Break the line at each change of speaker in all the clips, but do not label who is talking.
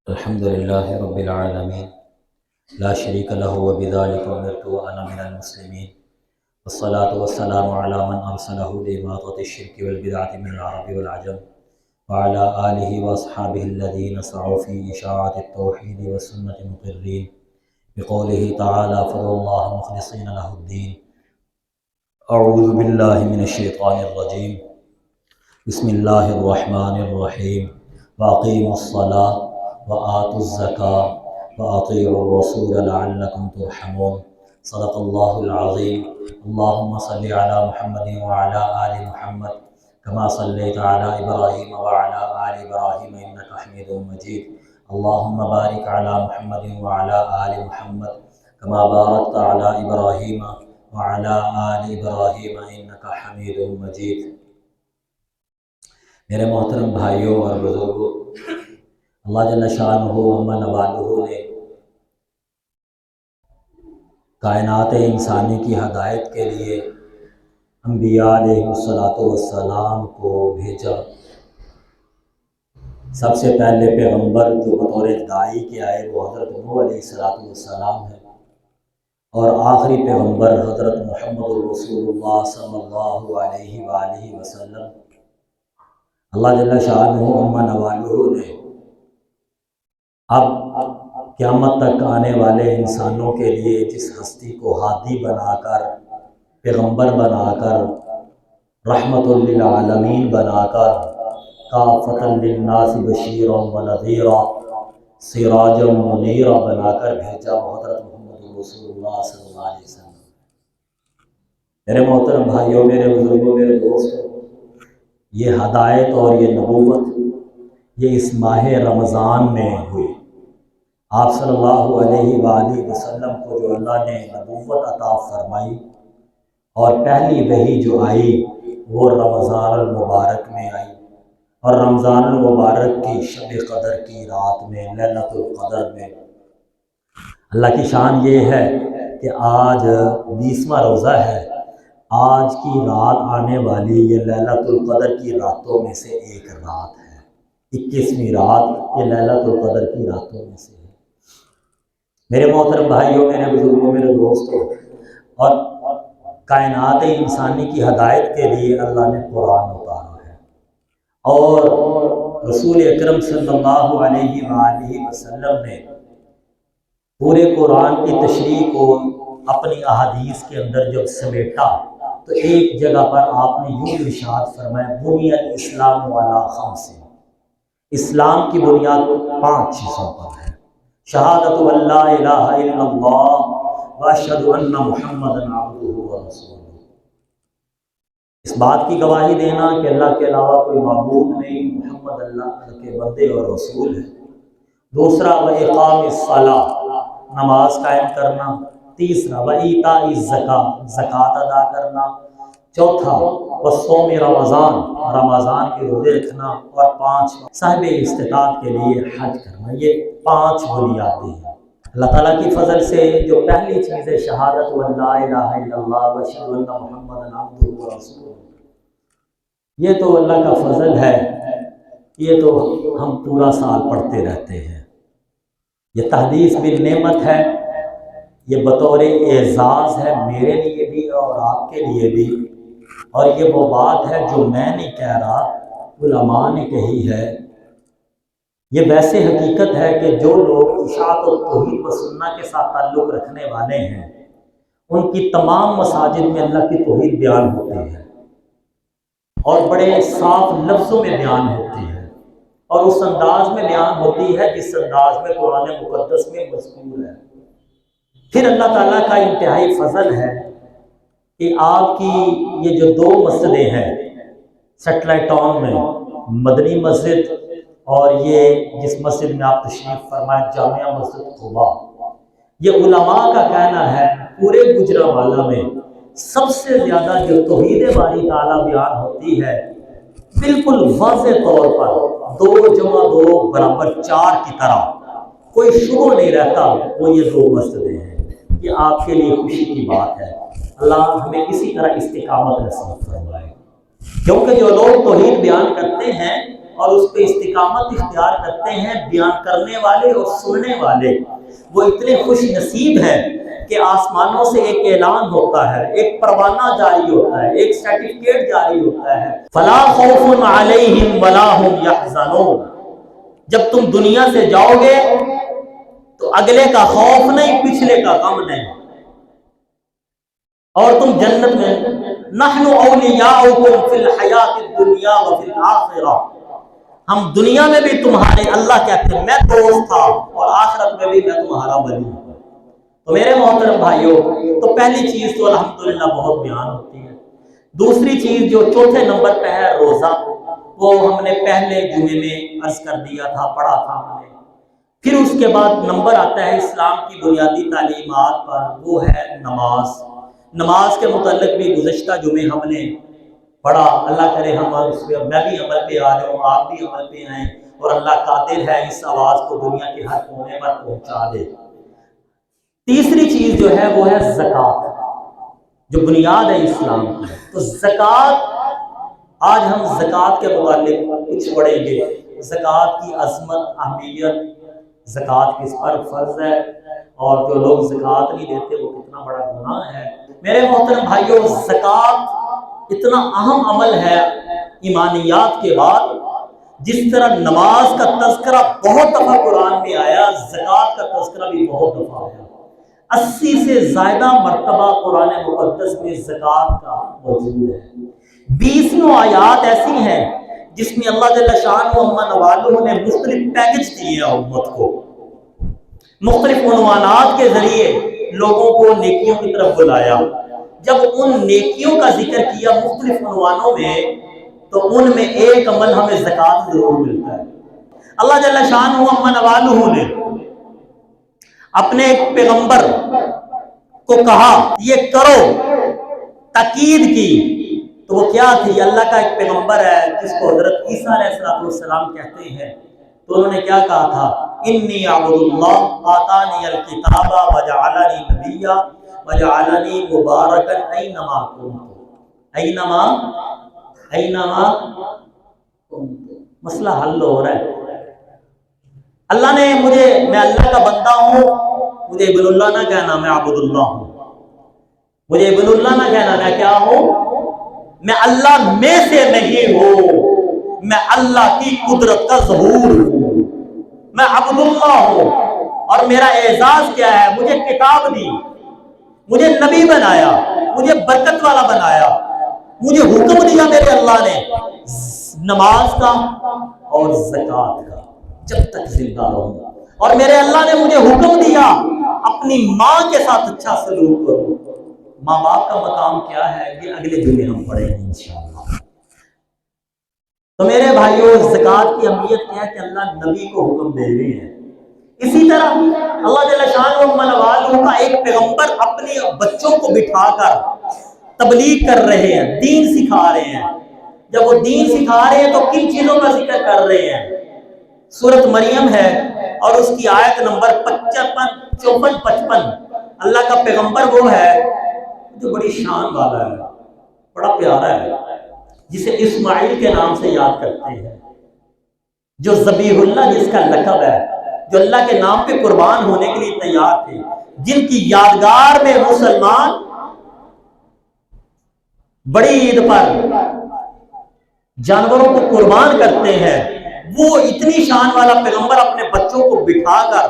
الحمد لله رب العالمين لا شريك له وبذلك أمرت وأنا من المسلمين والصلاة والسلام على من أرسله لإماطة الشرك والبدعة من العرب والعجم وعلى آله وأصحابه الذين سعوا في إشاعة التوحيد والسنة مقرين بقوله تعالى فادعوا الله مخلصين له الدين. أعوذ بالله من الشيطان الرجيم. بسم الله الرحمن الرحيم. وأقيموا الصلاة وآتوا الزكاة وأطيعوا الرسول لعلكم ترحمون. صدق الله العظيم. اللهم صل على محمد وعلى آل محمد كما صليت على إبراهيم وعلى آل إبراهيم إنك حميد مجيد. اللهم بارك على محمد وعلى آل محمد كما باركت على إبراهيم وعلى آل إبراهيم إنك حميد مجيد. میرے محترم بھائیوں اور بزرگوں، اللہ جل شانہ ومن والہ نے کائنات انسانی کی ہدایت کے لیے انبیاء علیہ السلام کو بھیجا۔ سب سے پہلے پیغمبر جو بطور داعی کے آئے وہ حضرت نوح علیہ السلام ہے، اور آخری پیغمبر حضرت محمد رسول اللہ صلی اللہ علیہ وآلہ وسلم۔ اللہ جل شانہ ومن والہ نے اب قیامت تک آنے والے انسانوں کے لیے جس ہستی کو ہادی بنا کر، پیغمبر بنا کر، رحمت للعالمین بنا کر، کافۃ للناس بشیرا ونذیرا، سراجا منیرا بنا کر بھیجا وہ حضرت محمد رسول اللہ صلی اللہ علیہ وسلم۔ میرے محترم بھائیوں، میرے بزرگوں، میرے دوستوں، یہ ہدایت اور یہ نبوت یہ اس ماہ رمضان میں ہوئی۔ آپ صلی اللہ علیہ وآلہ وسلم کو جو اللہ نے نبوت عطا فرمائی اور پہلی وحی جو آئی وہ رمضان المبارک میں آئی، اور رمضان المبارک کی شب قدر کی رات میں، لیلۃ القدر میں۔ اللہ کی شان یہ ہے کہ آج 20واں روزہ ہے۔ آج کی رات آنے والی یہ لیلۃ القدر کی راتوں میں سے ایک رات ہے۔ 21ویں رات یہ لیلۃ القدر کی راتوں میں سے ہے۔ میرے محترم بھائیوں، میرے بزرگوں، میرے دوستوں، اور کائنات انسانی کی ہدایت کے لیے اللہ نے قرآن اتارا ہے، اور رسول اکرم صلی اللہ علیہ وآلہ وسلم نے پورے قرآن کی تشریح کو اپنی احادیث کے اندر جب سمیٹا تو ایک جگہ پر آپ نے یوں ارشاد فرمایا، بنی الاسلام علی خمس، اسلام کی بنیاد 5 چیزوں پر ہے۔ شہادت ان لا الہ الا اللہ واشہد ان محمدا عبدہ ورسولہ، اس بات کی گواہی دینا کہ اللہ کے علاوہ کوئی معبود نہیں، محمد اللہ کے بندے اور رسول ہے۔ دوسرا وإقام الصلاۃ، نماز قائم کرنا۔ تیسرا وإیتاء الزکاۃ، زکوٰۃ ادا کرنا۔ چوتھا وصوم رمضان، رمضان کے روزے رکھنا۔ اور 5 صاحب استطاعت کے لیے حج کرنا۔ یہ 5 بنیادیں ہیں۔ اللہ تعالیٰ کی فضل سے جو پہلی چیز ہے شہادت ان لا الہ الا اللہ واشہد ان محمدا عبدہ ورسولہ، یہ تو اللہ کا فضل ہے، یہ تو ہم پورا سال پڑھتے رہتے ہیں۔ یہ تحدیث بالنعمت ہے، یہ بطور اعزاز ہے میرے لیے بھی اور آپ کے لیے بھی، اور یہ وہ بات ہے جو میں نہیں کہہ رہا، علماء نے کہی ہے۔ یہ ویسے حقیقت ہے کہ جو لوگ اشاعت التوحید و سنہ کے ساتھ تعلق رکھنے والے ہیں ان کی تمام مساجد میں اللہ کی توحید بیان ہوتی ہے، اور بڑے صاف لفظوں میں بیان ہوتی ہے، اور اس انداز میں بیان ہوتی ہے جس انداز میں قرآن مقدس میں مذکور ہے۔ پھر اللہ تعالیٰ کا انتہائی فضل ہے کہ آپ کی یہ جو 2 مسجدیں ہیں سیٹلائٹ ٹاؤن میں، مدنی مسجد اور یہ جس مسجد میں آپ تشریف فرمائے جامعہ مسجد قباء، یہ علماء کا کہنا ہے پورے گجرانوالہ میں سب سے زیادہ جو توحید باری تعالیٰ بیان ہوتی ہے بالکل واضح طور پر 2 جمع 2 برابر 4 کی طرح، کوئی شبہ نہیں رہتا، وہ یہ 2 مسجدیں ہیں۔ یہ آپ کے لیے خوشی کی بات ہے۔ اللہ ہمیں اسی طرح استقامت نصیب فرمائے، کیونکہ جو لوگ توحید بیان کرتے ہیں اور اس پہ استقامت اختیار کرتے ہیں بیان کرنے والے اور سننے والے، وہ اتنے خوش نصیب ہیں کہ آسمانوں سے ایک اعلان ہوتا ہے، ایک پروانہ جاری ہوتا ہے، ایک سرٹیفکیٹ جاری ہوتا ہے، فلا خوف علیہم ولا هم یحزنون۔ جب تم دنیا سے جاؤ گے تو اگلے کا خوف نہیں، پچھلے کا غم نہیں، اور تم جنت میں نحن اولیاؤکم فی الحیات الدنیا وفی الآخرہ، ہم دنیا میں بھی تمہارے، اللہ کہتے ہیں میں دوست تھا، اور آخرت میں بھی میں تمہارا ولی ہوں۔ تو میرے محترم بھائیوں، تو پہلی چیز تو الحمدللہ بہت بیان ہوتی ہے۔ دوسری چیز جو چوتھے نمبر پہ ہے روزہ، وہ ہم نے پہلے جمعے میں عرض کر دیا تھا، پڑھا تھا ہم نے۔ پھر اس کے بعد نمبر آتا ہے اسلام کی بنیادی تعلیمات پر، وہ ہے نماز۔ نماز کے متعلق بھی گزشتہ جمعے ہم نے پڑھا، اللہ کرے ہم اس پہ، میں بھی عمل پہ آ جاؤں، آپ بھی عمل پہ آئیں، اور اللہ قادر ہے اس آواز کو دنیا کے ہر کونے پر پہنچا دے۔ تیسری چیز جو ہے وہ ہے زکوٰۃ، جو بنیاد ہے اسلام کی۔ تو زکوٰۃ، آج ہم زکوٰۃ کے متعلق کچھ پڑھیں گے، زکوٰۃ کی عظمت، اہمیت، زکوٰۃ کس پر فرض ہے، اور جو لوگ زکوٰۃ نہیں دیتے وہ کتنا بڑا گناہ ہے۔ میرے محترم بھائیوں، زکوٰۃ اتنا اہم عمل ہے ایمانیات کے بعد، جس طرح نماز کا تذکرہ بہت دفعہ قرآن میں آیا، زکوٰۃ کا تذکرہ بھی بہت دفعہ آیا۔ 80 سے زائدہ مرتبہ قرآن مقدس میں زکوٰۃ کا موجود ہے۔ 20 آیات ایسی ہیں جس میں اللہ جل شانہ و عما نوالہ نے مختلف پیکج دیے ہیں امت کو، مختلف عنوانات کے ذریعے لوگوں کو نیکیوں کی طرف بلایا۔ جب ان نیکیوں کا ذکر کیا مختلف عنوانوں میں، تو ان میں ایک عمل ہمیں زکوٰۃ ضرور ملتا ہے۔ اللہ جل شانہ و عما نوالہ نے اپنے ایک پیغمبر کو کہا یہ کرو، تاکید کی، تو وہ کیا تھی؟ اللہ کا ایک پیغمبر ہے جس کو حضرت عیسیٰ علیہ السلام کہتے ہیں، تو انہوں نے کیا کہا تھا؟ انی اعبد اللہ آتانی الکتاب وجعلنی نبیا وجعلنی مبارکا اینما کنت، اینما کنت۔ مسئلہ حل ہو رہا ہے۔ اللہ نے مجھے، میں اللہ کا بندہ ہوں، مجھے ابن اللہ نہ کہنا، میں عبد اللہ ہوں۔ مجھے ابن اللہ نہ کہنا، میں کیا ہوں؟ میں اللہ میں سے نہیں ہوں، میں اللہ کی قدرت کا ظہور ہوں، میں عبد اللہ ہوں۔ اور میرا اعزاز کیا ہے؟ مجھے کتاب دی، مجھے نبی بنایا، مجھے برکت والا بنایا، مجھے حکم دیا میرے اللہ نے نماز کا اور زکوٰۃ کا، جب تک زندہ رہوں گا۔ اور میرے اللہ نے مجھے حکم دیا اپنی ماں کے ساتھ اچھا سلوک کروں۔ ماں باپ کا مقام کیا ہے، یہ اگلے جمعے ہم پڑھیں گے انشاءاللہ۔ تو میرے بھائیوں، زکوٰۃ کی اہمیت کیا ہے کہ اللہ نبی کو حکم دے رہے ہیں۔ اسی طرح اللہ جل شانہ و منوالہ کا ایک پیغمبر اپنے بچوں کو بٹھا کر تبلیغ کر رہے ہیں، دین سکھا رہے ہیں۔ جب وہ دین سکھا رہے ہیں تو کن چیزوں کا ذکر کر رہے ہیں؟ سورۃ مریم ہے اور اس کی آیت نمبر 54-55۔ اللہ کا پیغمبر وہ ہے جو بڑی شان والا ہے، بڑا پیارا ہے، جسے اسماعیل کے نام سے یاد کرتے ہیں، جو ذبیح اللہ جس کا لقب ہے، جو اللہ کے نام پہ قربان ہونے کے لیے تیار تھے، جن کی یادگار میں مسلمان بڑی عید پر جانوروں کو قربان کرتے ہیں۔ وہ اتنی شان والا پیغمبر اپنے بچوں کو بٹھا کر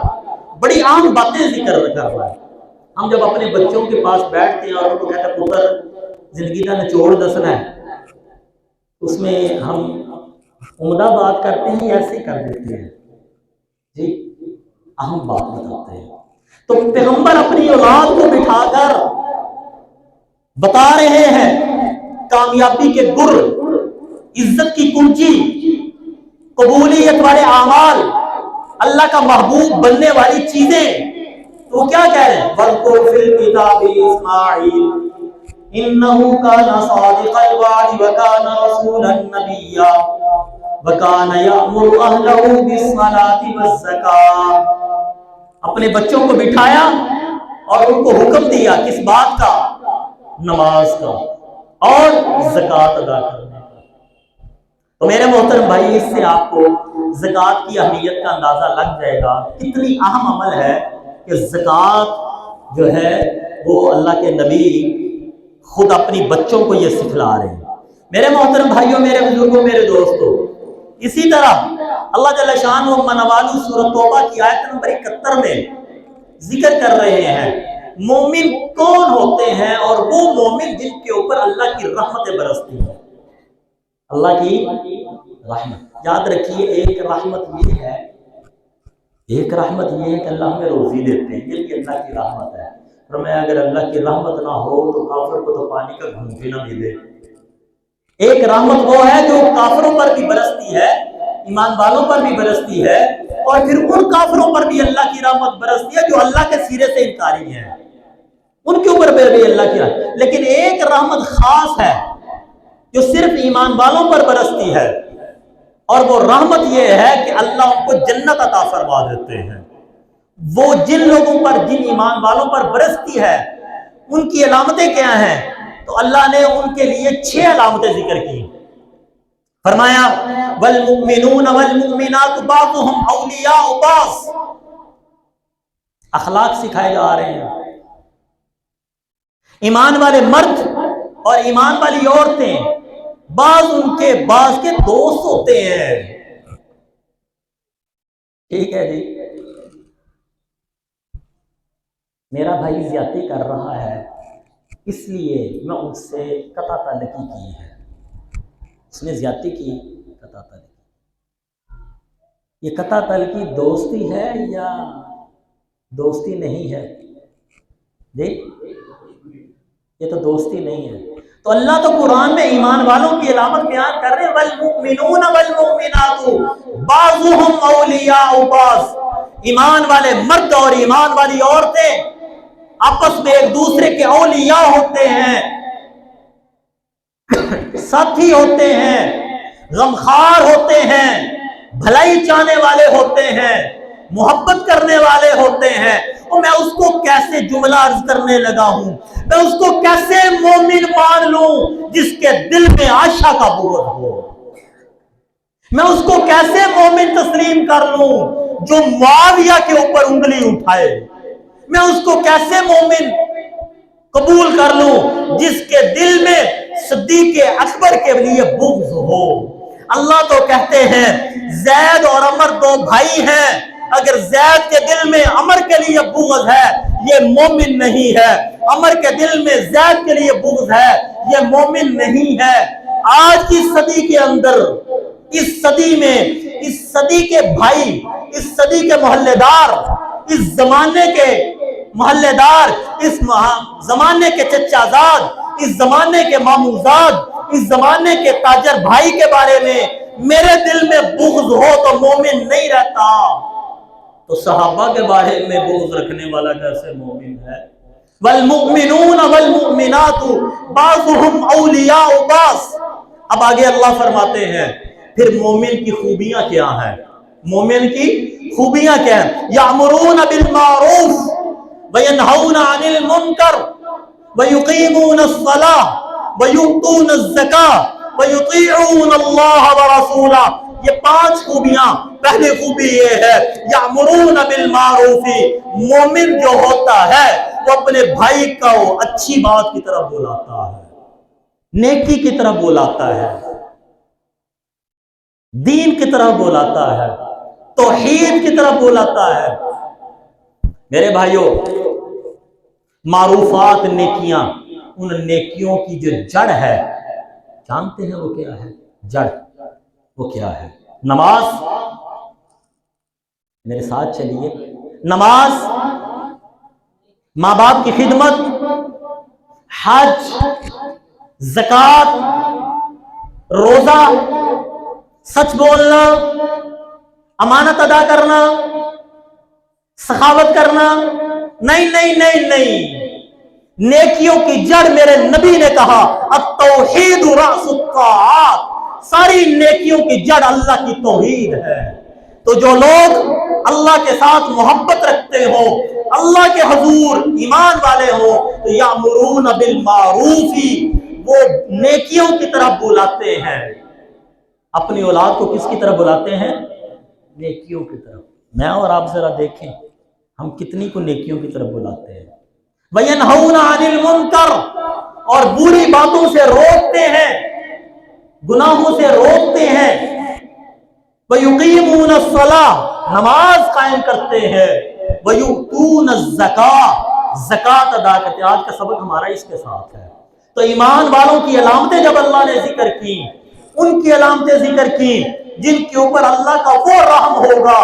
بڑی عام باتیں ذکر کر رہا ہے۔ ہم جب اپنے بچوں کے پاس بیٹھتے ہیں اور ان کو کہتے ہیں پتر زندگی کا نچوڑ دسنا ہے، اس میں ہم عمدہ بات کرتے ہیں یا ایسے کر دیتے ہیں؟ جی، اہم بات بتاتے ہیں۔ تو پیغمبر اپنی اولاد کو بٹھا کر بتا رہے ہیں کامیابی کے گر، عزت کی کنجی، قبولیت والے اعمال، اللہ کا محبوب بننے والی چیزیں۔ تو وہ کیا کہہ رہے ہیں؟ وَاذْكُرْ فِي الْكِتَابِ إِسْمَاعِيلَ إِنَّهُ كَانَ صَادِقَ الْوَعْدِ وَكَانَ رَسُولًا نَبِيًّا وَكَانَ يَأْمُرُ أَهْلَهُ بِالصَّلَاةِ وَالزَّكَاةِ۔ اپنے بچوں کو بٹھایا اور ان کو حکم دیا کس بات کا؟ نماز کا اور زکوٰۃ ادا کرنے کا۔ تو میرے محترم بھائی، اس سے آپ کو زکوٰۃ کی اہمیت کا اندازہ لگ جائے گا، کتنی اہم عمل ہے کہ زکوٰۃ جو ہے وہ اللہ کے نبی خود اپنی بچوں کو یہ سکھلا رہے ہیں۔ میرے محترم بھائیوں، میرے بزرگوں، میرے دوستوں، اسی طرح اللہ جل شانہ منوالو سورۃ توبہ کی آیت نمبر 71 میں ذکر کر رہے ہیں مومن کون ہوتے ہیں، اور وہ مومن جن کے اوپر اللہ کی رحمتیں برستی ہیں۔ اللہ کی رحمت، یاد رکھیے، ایک رحمت یہ ہے کہ اللہ ہمیں روزی دیتے ہیں، یہ بھی اللہ کی رحمت ہے۔ فرمایا اگر اللہ کی رحمت نہ ہو تو کافر کو تو پانی کا گھونٹ بھی نہ ملے۔ ایک رحمت وہ ہے جو کافروں پر بھی برستی ہے، ایمان والوں پر بھی برستی ہے، اور پھر ان کافروں پر بھی اللہ کی رحمت برستی ہے جو اللہ کے سیرے سے انکاری ہیں، ان کے اوپر بھی اللہ کی رحمت۔ لیکن ایک رحمت خاص ہے جو صرف ایمان والوں پر برستی ہے، اور وہ رحمت یہ ہے کہ اللہ ان کو جنت عطا فرما دیتے ہیں۔ وہ جن لوگوں پر، جن ایمان والوں پر برستی ہے، ان کی علامتیں کیا ہیں؟ تو اللہ نے ان کے لیے 6 علامتیں ذکر کی۔ فرمایا والمؤمنون والمؤمنات بعضهم اولیاء بعض، اخلاق سکھائے جا رہے ہیں۔ ایمان والے مرد اور ایمان والی عورتیں بعض ان کے بعض کے دوست ہوتے ہیں۔ ٹھیک ہے جی، میرا بھائی زیادتی کر رہا ہے، اس لیے میں اس سے قطع تعلقی کی ہے۔ اس نے زیادتی کی، قطع تعلقی۔ یہ قطع تعلقی دوستی ہے یا دوستی نہیں ہے؟ جی یہ تو دوستی نہیں ہے۔ تو اللہ تو قرآن میں ایمان والوں کی علامت بیان کر رہے ہیں، والمؤمنون والمؤمنات بعضهم اولیاء بعض، ایمان والے مرد اور ایمان والی عورتیں آپس میں ایک دوسرے کے اولیاء ہوتے ہیں، ساتھی ہوتے ہیں، غمخوار ہوتے ہیں، بھلائی چاہنے والے ہوتے ہیں، محبت کرنے والے ہوتے ہیں۔ اور میں اس کو کیسے جملہ عرض کرنے لگا ہوں، میں اس کو کیسے مومن مان لوں جس کے دل میں عائشہ کا بغض ہو؟ میں اس کو کیسے مومن تسلیم کر لوں جو معاویہ کے اوپر انگلی اٹھائے؟ میں اس کو کیسے مومن قبول کر لوں جس کے دل میں صدیق اکبر کے لیے بغض ہو؟ اللہ تو کہتے ہیں زید اور عمر 2 بھائی ہیں، اگر زید کے دل میں عمر کے لیے بغض ہے یہ مومن نہیں ہے، عمر کے دل میں زید کے لیے بغض ہے یہ مومن نہیں ہے۔ آج کی صدی کے اندر، اس صدی میں، اس صدی کے بھائی، اس صدی کے محلے دار، اس زمانے کے محلے دار، اس زمانے کے چچا زاد، اس زمانے کے ماموزاد، اس زمانے کے تاجر بھائی کے بارے میں میرے دل میں بغض ہو تو مومن نہیں رہتا، تو صحابہ کے بارے میں بغض رکھنے والا کیسے مومن ہے؟ والمؤمنون والمؤمنات بعضهم اولیاء بعض۔ اب آگے اللہ فرماتے ہیں پھر مومن کی خوبیاں کیا ہیں؟ مومن کی خوبیاں کیا ہیں؟ یأمرون بالمعروف وینہون عن المنکر ویقیمون الصلاة ویؤتون الزکاة ویطیعون اللہ ورسولہ۔ یہ 5 خوبیاں۔ پہلی خوبی یہ ہے یأمرون بالمعروف، مومن جو ہوتا ہے وہ اپنے بھائی کو اچھی بات کی طرف بلاتا ہے، نیکی کی طرف بلاتا ہے، دین کی طرف بلاتا ہے، توحید کی طرف بلاتا ہے۔ میرے بھائیوں، معروفات، نیکیاں، ان نیکیوں کی جو جڑ ہے جانتے ہیں وہ کیا ہے؟ جڑ وہ کیا ہے؟ نماز، میرے ساتھ چلیے، نماز، ماں باپ کی خدمت، حج، زکوٰۃ، روزہ، سچ بولنا، امانت ادا کرنا، سخاوت کرنا۔ نہیں نہیں نہیں نہیں، نیکیوں کی جڑ میرے نبی نے کہا التوحید رأس الطاعات، ساری نیکیوں کی جڑ اللہ کی توحید ہے۔ تو جو لوگ اللہ کے ساتھ محبت رکھتے ہو، اللہ کے حضور ایمان والے ہو، تو یامرون بالمعروف، وہ نیکیوں کی طرف بلاتے ہیں۔ اپنی اولاد کو کس کی طرف بلاتے ہیں؟ نیکیوں کی طرف۔ میں اور آپ ذرا دیکھیں ہم کتنی کو نیکیوں کی طرف بلاتے ہیں۔ وَيَنْهَوْنَ عَنِ الْمُنْكَرِ، اور بری باتوں سے روکتے ہیں، گناہوں سے روکتے ہیں۔ وَيُقِيمُونَ الصَّلَاةَ، نماز قائم کرتے ہیں۔ وَيُؤْتُونَ الزَّكَاةَ، زکوٰۃ ادا کرتے ہیں۔ آج کا سبق ہمارا اس کے ساتھ ہے۔ تو ایمان والوں کی علامتیں جب اللہ نے ذکر کی، ان کی علامتیں ذکر کی جن کے اوپر اللہ کا وہ رحم ہوگا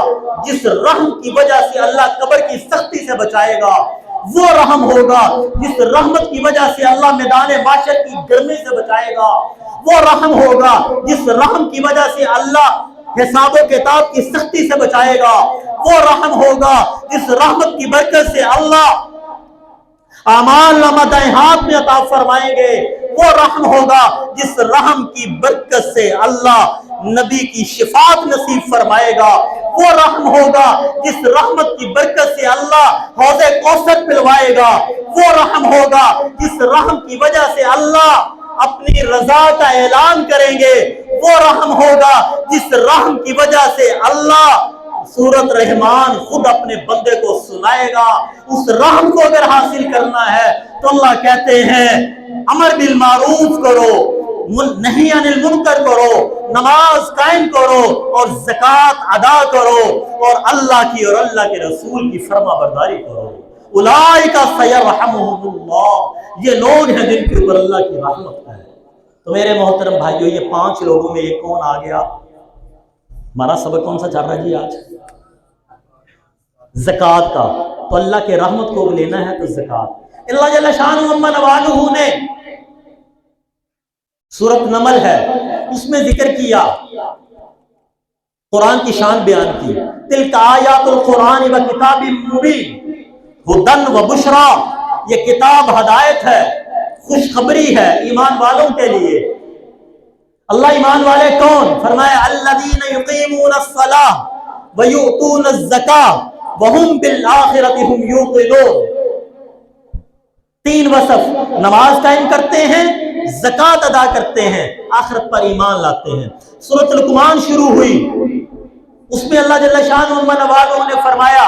جس رحم کی وجہ سے اللہ قبر کی سختی سے بچائے گا، وہ رحم ہوگا جس رحمت کی وجہ سے اللہ میدان معاشر کی گرمی سے بچائے گا، وہ رحم ہوگا جس رحم کی وجہ سے اللہ حساب و کتاب کی سختی سے بچائے گا، وہ رحم ہوگا جس رحمت کی برکت سے اللہ اعمال نامہ دائیں ہاتھ میں عطا فرمائیں گے، وہ رحم ہوگا جس رحم کی برکت سے اللہ نبی کی شفاعت نصیب فرمائے گا، وہ رحم ہوگا جس رحمت کی برکت سے اللہ حوض کوثر پلوائے گا، وہ رحم ہوگا جس رحم کی وجہ سے اللہ اپنی رضا کا اعلان کریں گے، وہ رحم ہوگا جس رحم کی وجہ سے اللہ سورت رحمان خود اپنے بندے کو سنائے گا۔ اس رحم کو اگر حاصل کرنا ہے تو اللہ کہتے ہیں امر بالمعروف کرو، نہی عن المنکر کرو، نماز قائم کرو اور زکوٰۃ ادا کرو اور اللہ کی اور اللہ کے رسول کی فرما برداری کرو۔ اولئک سیرحمہم اللہ، یہ لوگ ہیں جن کے اوپر اللہ کی رحمت ہے۔ تو میرے محترم بھائیو، یہ 5 لوگوں میں ایک کون آ گیا؟ ہمارا سبق کون سا چل رہا ہے جی آج؟ زکوٰۃ کا۔ تو اللہ کے رحمت کو لینا ہے تو زکوٰۃ۔ اللہ جل شانہ و نوالہ نے سورۃ نمل ہے اس میں ذکر کیا، قرآن کی شان بیان کی، تلک آیات القرآن و کتاب مبین ہدن و بشرا، یہ کتاب ہدایت ہے، خوشخبری ہے ایمان والوں کے لیے۔ اللہ ایمان والے کون؟ فرمایا الذین یقیمون الصلاۃ ویؤتون الزکاۃ وہم بالآخرۃ ہم یوقنون۔ 3 وصف، نماز قائم کرتے ہیں، زکوٰۃ ادا کرتے ہیں، آخرت پر ایمان لاتے ہیں۔ سورۃ لقمان شروع ہوئی، اس میں اللہ جل شانہ و نوالہ نے فرمایا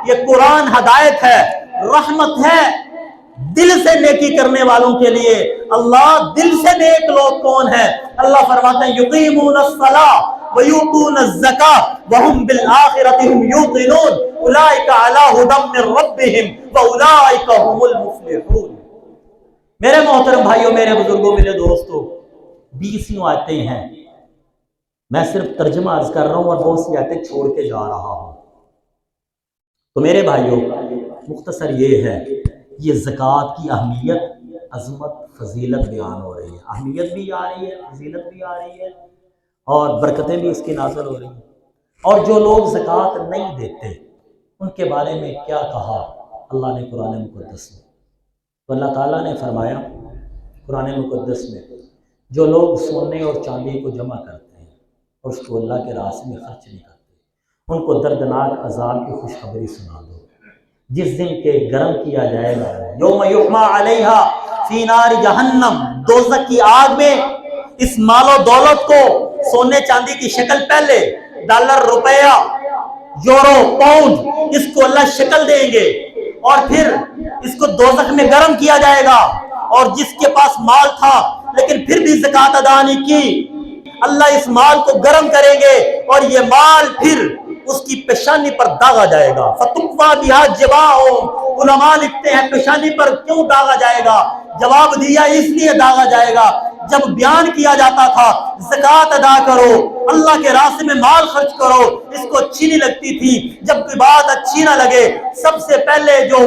یہ قرآن ہدایت ہے، رحمت ہے دل سے نیکی کرنے والوں کے لیے۔ اللہ دل سے نیک لوگ کون ہیں؟ اللہ فرماتے ہیں یقیمون الصلاۃ ویؤتون الزکاۃ وہم بالآخرۃ ہم یوقنون اولئک علی ھدی من ربہم واولئک ھم المفلحون۔ میرے محترم بھائیوں، میرے بزرگوں، میرے دوستوں، 20 آیتیں ہیں، میں صرف ترجمہ عرض کر رہا ہوں اور بہت سی آیتیں چھوڑ کے جا رہا ہوں۔ تو میرے بھائیوں، مختصر یہ ہے، یہ زکوٰۃ کی اہمیت، عظمت، فضیلت بیان ہو رہی ہے۔ اہمیت بھی آ رہی ہے، فضیلت بھی آ رہی ہے اور برکتیں بھی اس کی نازل ہو رہی ہیں۔ اور جو لوگ زکوٰۃ نہیں دیتے ان کے بارے میں کیا کہا اللہ نے قرآن مقدس میں؟ تو اللہ تعالیٰ نے فرمایا قرآن مقدس میں، جو لوگ سونے اور چاندی کو جمع کرتے ہیں اور اس کو اللہ کے راستے میں خرچ نہیں کرتے، ان کو دردناک عذاب کی خوشخبری سنا دو، جس دن کے گرم کیا جائے گا، یوم یحمى علیہا فی نار جہنم، دوزخ کی آگ میں اس مال و دولت کو سونے چاندی کی شکل، پہلے ڈالر، روپیہ، یورو، پاؤنڈ، اس کو اللہ شکل دیں گے اور پھر اس کو دوزخ میں گرم کیا جائے گا۔ اور جس کے پاس مال تھا لیکن پھر بھی زکوٰۃ ادا نہیں کی، اللہ اس مال کو گرم کریں گے اور یہ مال پھر اس کی پیشانی پر داغا جائے گا۔ فَتُقْوَى بِهَا جِبَاهُهُمْ، علماء لکھتے ہیں پیشانی پر کیوں داغا جائے گا؟ جواب دیا اس لیے داغا جائے گا، جب بیان کیا جاتا تھا زکوٰۃ ادا کرو، اللہ کے راستے میں مال خرچ کرو، اس کو اچھی نہیں لگتی تھی۔ جب کوئی بات اچھی نہ لگے، سب سے پہلے جو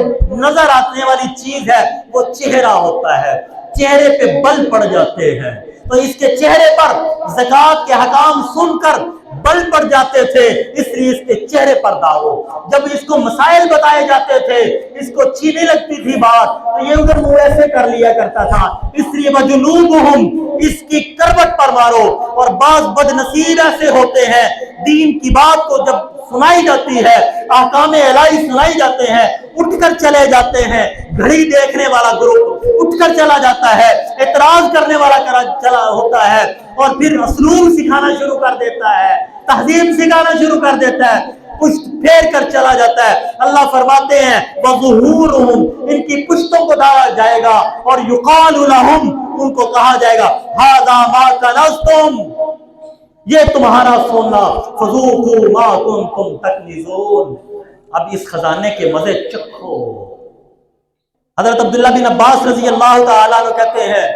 نظر آنے والی چیز ہے وہ چہرہ ہوتا ہے، چہرے پہ بل پڑ جاتے ہیں۔ تو اس کے چہرے پر زکوٰۃ کے حکام سن کر بل پڑ جاتے تھے، اس لیے اس کے چہرے پر داغو۔ جب اس کو مسائل بتائے جاتے تھے، اس کو اچھی نہیں لگتی تھی بات، تو یہ ادھر منہ ایسے کر لیا کرتا تھا، اس لیے وجنوبہم، اس کی کروٹ پر مارو۔ اور بعض بد نصیب ایسے ہوتے ہیں، دین کی بات کو جب سنائی جاتی ہے، احکام الہی سنائی جاتے ہیں، اٹھ کر چلے جاتے ہیں، گھڑی دیکھنے والا گروپ اٹھ کر چلا جاتا ہے، اعتراض کرنے والا چلا ہوتا ہے، اور پھر اسلوب سکھانا شروع کر دیتا ہے، تہذیب سکھانا شروع کر دیتا ہے، پشت پھیر کر چلا جاتا ہے۔ اللہ فرماتے ہیں وَظُهُورُهُمْ، ان کی پشتوں کو دھایا جائے گا، اور يُقَالُ لَهُمْ، ان کو کہا جائے گا هَذَا مَا كَنَزْتُمْ، یہ تمہارا سونا، فَذُوقُوا مَا كُنتُمْ تَكْنِزُونَ، اب اس خزانے کے مزے چکھو۔ حضرت عبداللہ بن عباس رضی اللہ تعالیٰ عنہ کہتے ہیں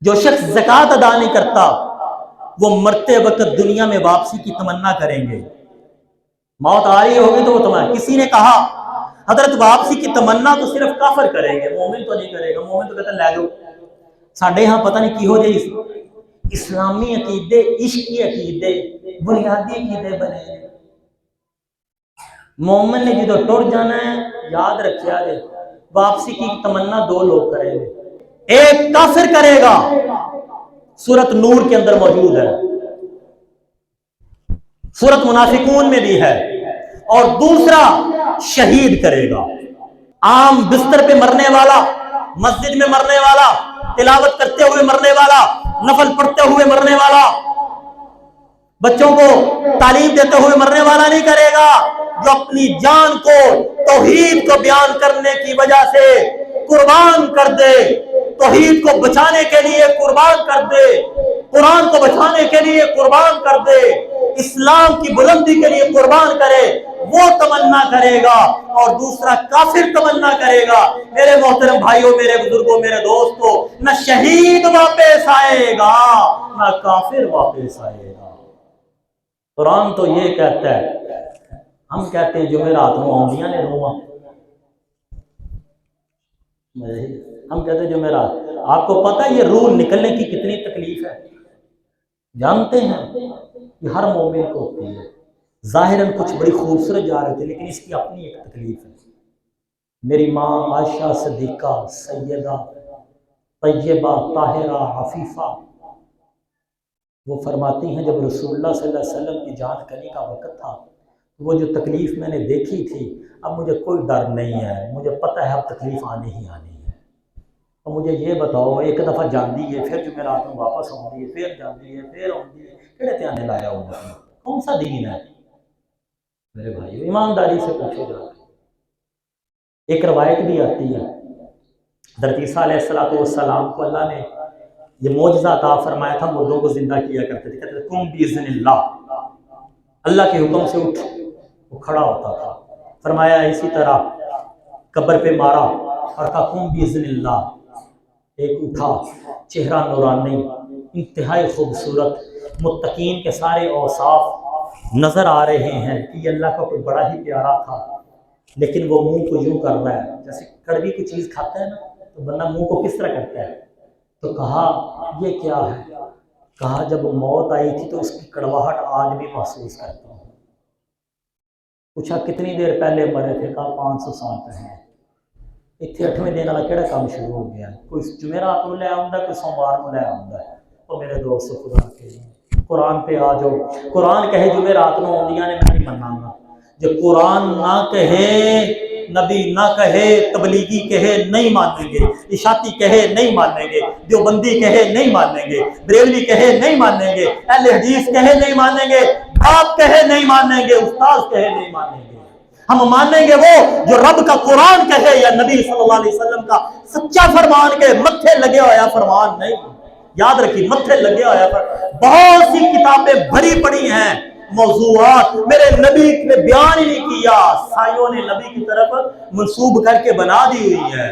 جو شخص زکوٰۃ ادا نہیں کرتا وہ مرتے وقت دنیا میں واپسی کی تمنا کریں گے، موت آ رہی ہوگی تو وہ تمنا۔ کسی نے کہا حضرت واپسی کی تمنا تو صرف کافر کریں گے، مومن تو نہیں کرے گا، مومن تو کہتا ہے لے جاؤ۔ ساڈے ہاں پتہ نہیں کی ہو جائے اسلامی عقیدے، عشقی عقیدے، بنیادی عقیدے بنے ہیں۔ مومن نے جدو ٹر جانا ہے یاد رکھیا جائے واپسی کی تمنا دو لوگ کریں گے، ایک کافر کرے گا، سورت نور کے اندر موجود ہے، سورت منافقون میں بھی ہے، اور دوسرا شہید کرے گا، عام بستر پہ مرنے والا، مسجد میں مرنے والا، تلاوت کرتے ہوئے مرنے والا، نفل پڑھتے ہوئے مرنے والا، بچوں کو تعلیم دیتے ہوئے مرنے والا نہیں کرے گا، جو اپنی جان کو توحید کو بیان کرنے کی وجہ سے قربان کر دے، توحید کو بچانے کے لیے قربان کر دے، قرآن کو بچانے کے لیے قربان کر دے، اسلام کی بلندی کے لیے قربان کرے، وہ تمنا کرے گا، اور دوسرا کافر تمنا کرے گا۔ میرے محترم بھائیوں، میرے بزرگوں، میرے دوستوں، نہ شہید واپس آئے گا نہ کافر واپس آئے گا۔ قرآن تو یہ کہتا ہے، ہم کہتے ہیں جمعرات نو آندیاں نے روحاں، ہم کہتے ہیں جمعرات، آپ کو پتہ ہے یہ روح نکلنے کی کتنی تکلیف ہے؟ جانتے ہیں یہ ہر مومن کو ہوتی ہے، ظاہراً کچھ بڑی خوبصورت جا رہے تھے لیکن اس کی اپنی ایک تکلیف ہے۔ میری ماں عائشہ صدیقہ سیدہ طیبہ طاہرہ عفیفہ وہ فرماتی ہیں جب رسول اللہ صلی اللہ علیہ وسلم کی جان کنی کا وقت تھا، وہ جو تکلیف میں نے دیکھی تھی، اب مجھے کوئی ڈر نہیں ہے، مجھے پتہ ہے اب تکلیف آنی ہی آنی ہے۔ اور مجھے یہ بتاؤ ایک دفعہ جاندی ہے پھر جمعرات میں واپس آؤں ہے، پھر جاندی ہے پھر آؤں ہے، کہڑے تیانے لایا ہوں گا، کون سا دین ہے؟ میرے بھائی ایمانداری سے پوچھو جا کے۔ ایک روایت بھی آتی ہے حضرت عیسیٰ علیہ السلام کو اللہ نے یہ معجزہ عطا فرمایا تھا، مردوں کو زندہ کیا کرتے تھے، کہتے تھے قم باذن اللہ کے حکم سے اٹھ، وہ کھڑا ہوتا تھا، فرمایا اسی طرح قبر پہ مارا اور کہا قم باذن اللہ، ایک اٹھا، چہرہ نورانی، انتہائی خوبصورت، متقین کے سارے اوصاف نظر آ رہے ہیں کہ یہ اللہ کا کوئی بڑا ہی پیارا تھا، لیکن وہ منہ کو یوں کر رہا ہے جیسے کڑوی کوئی چیز کھاتا ہے نا تو بندہ منہ کو کس طرح کرتا ہے، تو کہا یہ کیا ہے؟ کہا جب موت آئی تھی تو اس کی کڑواہٹ آج بھی محسوس کرتا ہوں۔ پوچھا کتنی دیر پہلے مرے تھے؟ کہا 500 سال پہلے۔ اتنے 8ویں دن والا کہڑا کام شروع ہو گیا؟ کوئی جمعرات کو لے آؤں گا، کوئی سوموار کو لے آؤں گا۔ تو میرے دوست خدا کے قرآن پہ آ جاؤ، قرآن کہے جمعرات نو آندیاں نے میں نہیں مننا گا، جو قرآن نہ کہے، نبی نہ کہے، تبلیغی کہے نہیں مانیں گے، اشاعتی کہے نہیں مانیں گے، دیوبندی کہے نہیں مانیں گے، بریلوی کہے نہیں مانیں گے، اہل حدیث کہے نہیں مانیں گے، باپ کہے نہیں مانیں گے، استاد کہے نہیں مانیں گے۔ ہم مانیں گے وہ جو رب کا قرآن کہے یا نبی صلی اللہ علیہ وسلم کا سچا فرمان کے متھے لگے ہوا فرمان نہیں۔ یاد رکھیے متھے لگے ہوا فرمان۔ بہت سی کتابیں بھری پڑی ہیں موضوعات، میرے نبی نے بیان ہی نہیں کیا، سائیوں نے نبی کی طرف منسوب کر کے بنا دی ہوئی ہے۔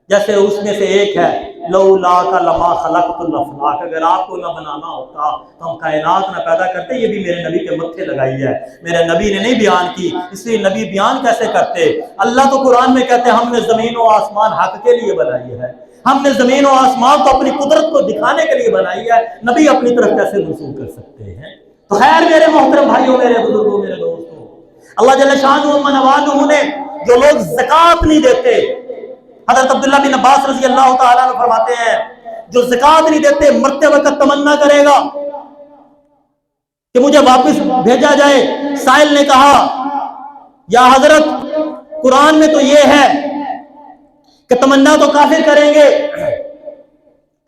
جیسے اس میں سے ایک ہے لولا کا لما خلقت الافلاک، اگر آپ کو نہ بنانا ہوتا تو ہم کائنات نہ پیدا کرتے، یہ بھی میرے نبی کے متھے لگائی ہے، میرے نبی نے نہیں بیان کی، اس لیے نبی بیان کیسے کرتے؟ اللہ تو قرآن میں کہتے ہیں ہم نے زمین و آسمان حق کے لیے بنائی ہے، ہم نے زمین و آسمان کو اپنی قدرت کو دکھانے کے لیے بنائی ہے، نبی اپنی طرف کیسے منسوب کر سکتے ہیں؟ تو خیر میرے محترم بھائیوں، میرے بزرگوں، میرے دوستوں، اللہ جل شانہ و منوالہ نے جو لوگ زکوٰۃ نہیں دیتے، حضرت عبداللہ بن عباس رضی اللہ تعالیٰ عنہ فرماتے ہیں جو زکوٰۃ نہیں دیتے مرتے وقت تمنا کرے گا کہ مجھے واپس بھیجا جائے۔ سائل نے کہا یا حضرت قرآن میں تو یہ ہے کہ تمنا تو کافر کریں گے،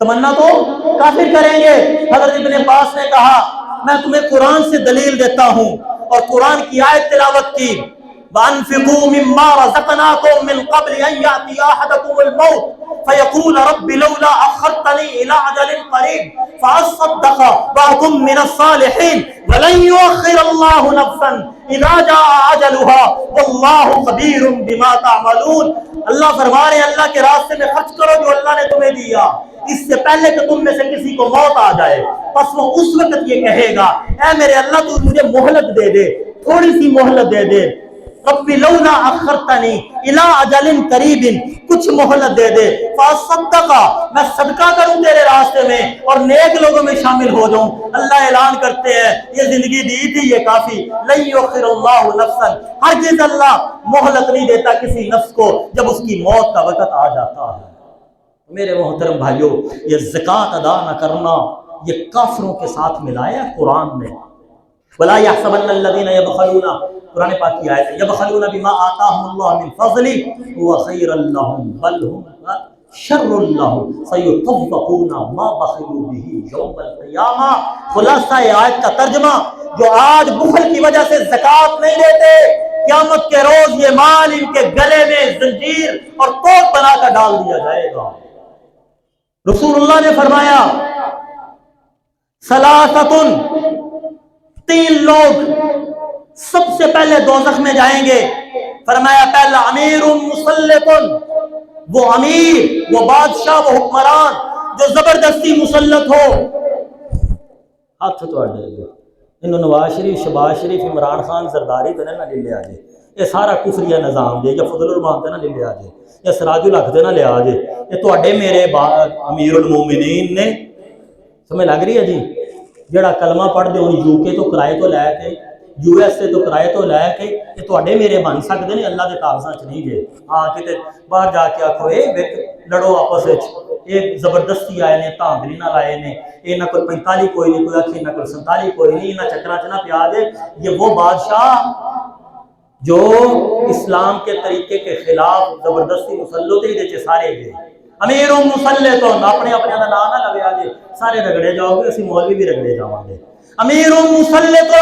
تمنا تو کافر کریں گے۔ حضرت ابن عباس نے کہا میں تمہیں قرآن سے دلیل دیتا ہوں، اور قرآن کی آیت تلاوت کی، وَأَنفِقُوا مِمَّا رَزَقْنَاكُم مِّن قَبْلِ أَن يَأْتِيَ أَحَدَكُمُ الْمَوْتُ فَيَقُولَ رَبِّ لَوْلَا أَخَّرْتَنِي إِلَىٰ أَجَلٍ قَرِيبٍ فَأَصَّدَّقَ وَأَكُن مِّنَ الصَّالِحِينَ وَلَن يُؤَخِّرَ اللَّهُ نَفْسًا إِذَا جَاءَ أَجَلُهَا وَاللَّهُ خَبِيرٌ بِمَا تَعْمَلُونَ۔ اللہ فرما رہے ہیں اللہ کے راستے میں خرچ کرو جو اللہ نے تمہیں دیا، اس سے پہلے کہ تم میں سے کسی کو موت آ جائے، پس وہ اس وقت یہ کہے گا اے میرے اللہ تو مجھے مہلت دے دے، تھوڑی سی مہلت دے دے، رب لولا اخرتنی الی اجل قریب، کچھ مہلت دے دے، فاصدق، میں صدقہ کروں تیرے راستے میں اور نیک لوگوں میں شامل ہو جاؤں۔ اللہ اعلان کرتے ہیں یہ زندگی دی تھی یہ کافی، لن یؤخر اللہ نفسا، ہرگز اللہ مہلت نہیں دیتا کسی نفس کو جب اس کی موت کا وقت آ جاتا ہے۔ میرے محترم بھائیوں، یہ زکوٰۃ ادا نہ کرنا یہ کافروں کے ساتھ ملایا قرآن نے۔ وَلَا يَحْسَبَنَّ الَّذِينَ يَبْخَلُونَ، قرآن پاک کی آیت ہے، يَبْخَلُونَ بِمَا آتَاهُمُ اللَّهُ مِنْ فَضْلِهِ هُوَ خَيْرًا لَّهُمْ بَلْ هُوَ شَرٌّ لَّهُمْ سَيُطَوَّقُونَ مَا بَخِلُوا بِهِ يَوْمَ الْقِيَامَةِ۔ خلاصہ آیت کا ترجمہ، جو آج بخل کی وجہ سے زکوٰۃ نہیں دیتے، قیامت کے روز یہ مال ان کے گلے میں زنجیر اور توق بنا کر ڈال دیا جائے گا۔ رسول اللہ نے فرمایا ثلاثۃ، تین لوگ سب سے پہلے دوزخ میں جائیں گے۔ فرمایا پہلا امیر مسلط، وہ امیر، وہ بادشاہ، وہ حکمران جو زبردستی مسلط ہو۔ ہاتھ تو انہوں نواز شریف، شہباز شریف، عمران خان، زرداری تو نہ لے آ جائے، یہ سارا کفریہ نظام دے، یا فضل الرحمان نہ لے آ جائے، یا سراج الحق دے نہ لے آ جائے، یہ تو میرے امیر المومنین نے، سمجھ لگ رہی ہے جی، جڑا کلمہ پڑھ دے انہیں یو کے تو کرائے تو لے کے، یو ایس سے تو کرائے تو لے کے، یہ تو میرے بن سکتے ہیں، اللہ کے کاغذاں چ نہیں گئے۔ ہاں کتے باہر جا کے آکھو اے لڑو آپس وچ، یہ زبردستی آئے نے، تاندری نہ لائے نے، یہ نہ کوئی 45 کوئی نہیں، کوئی آکھے نہ کوئی 47 کوئی نہیں، نہ چکرا چ نہ پیا دے۔ یہ وہ بادشاہ جو اسلام کے طریقے کے خلاف زبردستی مسلط ہی دے سارے گئے۔ امیر مسلط، اپنے اپنے کا نام نہ لگے آجے، سارے رگڑے جاؤ گے، اسی مولوی بھی رگڑے جاؤں گے۔ امیر مسلط،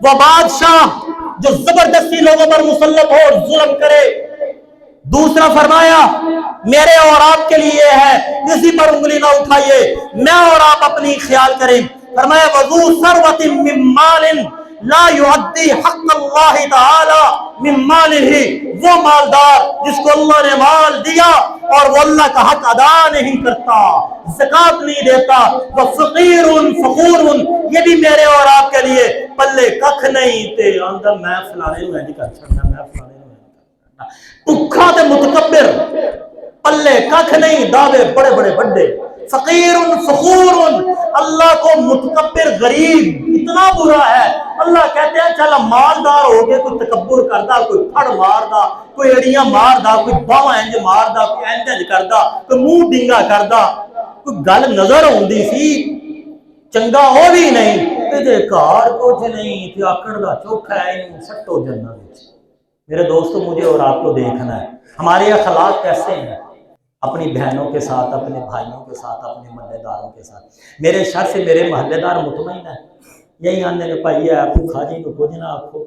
وہ بادشاہ جو زبردستی لوگوں پر مسلط ہو اور ظلم کرے۔ دوسرا فرمایا میرے اور آپ کے لیے ہے، کسی پر انگلی نہ اٹھائیے، میں اور آپ اپنی خیال کریں۔ فرمایا وذو ثروۃ من مال لا یؤدی حق اللہ تعالی من مالہ، وہ مالدار جس کو اللہ نے مال دیا اور وہ اللہ کا حق ادا نہیں کرتا، زکوٰۃ نہیں دیتا۔ وہ فقیر فخور، یہ بھی میرے اور آپ کے لیے پلے ککھ نہیں تے اندر میں فلانے میں نہیں کر چھڑنا، میں فلانے میں نہیں کرنا، بھکھا تے متکبر، پلے ککھ نہیں، دعوے بڑے بڑے بڑے، فقیر فخور، اللہ کو متکبر غریب اتنا برا ہے۔ اللہ کہتے ہیں چل مالدار ہو گئے، کوئی تکبر کردا، کوئی پھڑ ماردا، کوئی اڑیاں ماردا، کوئی باواں انج ماردا، کوئی انج کردا، کوئی منہ ڈنگا کردا، کوئی گل نظر ہوندی سی چنگا ہو بھی نہیں، تے گھر کچھ نہیں، تے آکڑ دا چوکھا ہے، انہوں سٹو جنت وچ۔ میرے دوستو مجھے اور آپ کو دیکھنا ہے ہمارے اخلاق کیسے ہیں، اپنی بہنوں کے ساتھ، اپنے بھائیوں کے ساتھ، اپنے محلے داروں کے ساتھ۔ میرے شر سے میرے محلے دار مطمئن ہے، یہی آنے نے بھائی ہے آپ کھا جی کو کچھ نہ آکھو،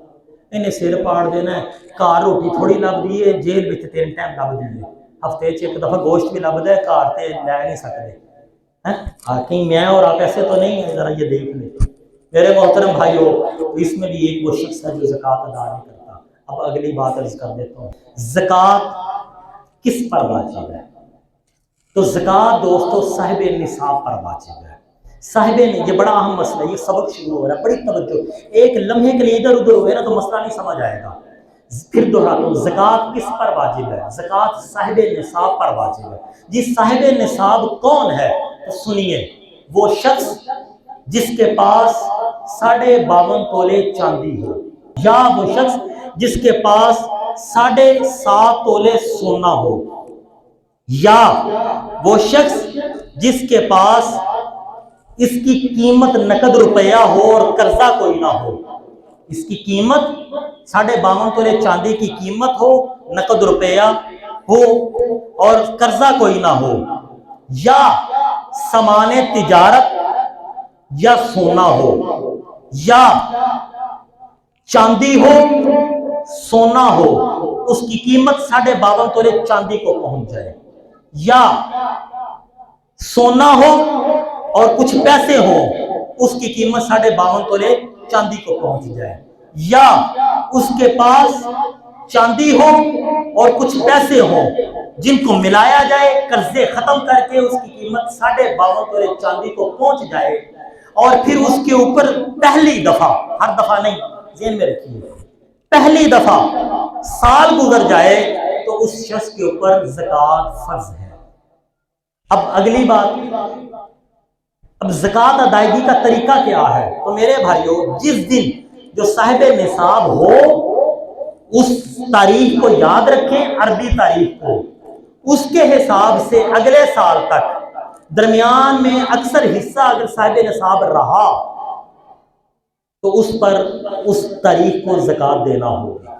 انہیں سر پاڑ دینا ہے، کار روٹی تھوڑی لب دی ہے، جیل وچ 3 ٹائم لب دی ہے، ہفتے چ ایک دفعہ گوشت بھی لبدا ہے، کار تے لے نہیں سکتے۔ کہیں میں اور آپ ایسے تو نہیں ہیں، ذرا یہ دیکھ لیں میرے محترم بھائیوں۔ اس میں بھی ایک وہ شخص ہے جو زکوٰۃ ادا نہیں کرتا۔ اب اگلی بات عرض کر دیتا ہوں، زکوٰۃ کس پر واجب ہے؟ تو زکوٰۃ دوستو صاحب نصاب پر واجب ہے۔ صاحب نے، یہ بڑا اہم مسئلہ ہے، یہ سبق شروع ہو رہا ہے، بڑی توجہ، ایک لمحے کے لیے ادھر ادھر ہوئے نا تو مسئلہ نہیں سمجھ آئے گا۔ پھر دہراتا ہوں، زکوٰۃ کس پر واجب ہے؟ زکوٰۃ صاحب نصاب پر واجب ہے۔ جی صاحب نصاب کون ہے؟ تو سنیے، وہ شخص جس کے پاس 52.5 تولے چاندی ہو، یا وہ شخص جس کے پاس 7.5 تولے سونا ہو، یا وہ شخص جس کے پاس اس کی قیمت نقد روپیہ ہو اور قرضہ کوئی نہ ہو، اس کی قیمت 52.5 تولے چاندی کی قیمت ہو، نقد روپیہ ہو اور قرضہ کوئی نہ ہو، یا سامان تجارت یا سونا ہو، یا چاندی ہو سونا ہو، اس کی قیمت 52.5 تولے چاندی کو پہنچ جائے، یا سونا ہو اور کچھ پیسے ہوں، اس کی قیمت 52.5 تولے چاندی کو پہنچ جائے، یا اس کے پاس چاندی ہو اور کچھ پیسے ہوں جن کو ملایا جائے، قرضے ختم کر کے اس کی قیمت 52.5 تولے چاندی کو پہنچ جائے، اور پھر اس کے اوپر پہلی دفعہ، ہر دفعہ نہیں، ذہن میں رکھیے، پہلی دفعہ سال گزر جائے تو اس شخص کے اوپر زکوٰۃ فرض ہے۔ اب اگلی بات، اب زکوٰۃ ادائیگی کا طریقہ کیا ہے؟ تو میرے بھائیوں، جس دن جو صاحب نصاب ہو اس تاریخ کو یاد رکھیں، عربی تاریخ کو، اس کے حساب سے اگلے سال تک درمیان میں اکثر حصہ اگر صاحب نصاب رہا تو اس پر اس تاریخ کو زکوٰۃ دینا ہوگا،